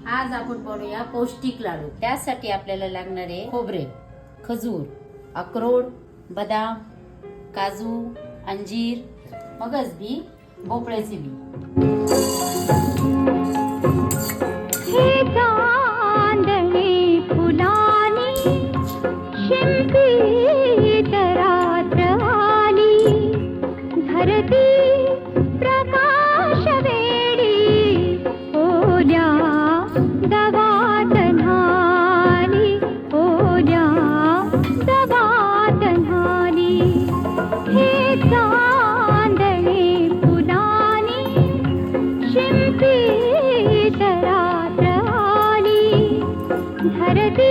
आज आपण बनवूया पौष्टिक लाडू। त्यासाठी आपल्याला लागणारे खोबरे, खजूर, अक्रोड, बदाम, काजू, अंजीर, मगज बी, भोपळ्याचे बी। हे चांदणी फुलानी शिंपीत रात्र आली, धरती प्रकाश वेडी ओल्या दवात न्हाली, ओल्या दवात न्हाली। हे चांदणी फुलानी शिंपीत रात्र आली, धरती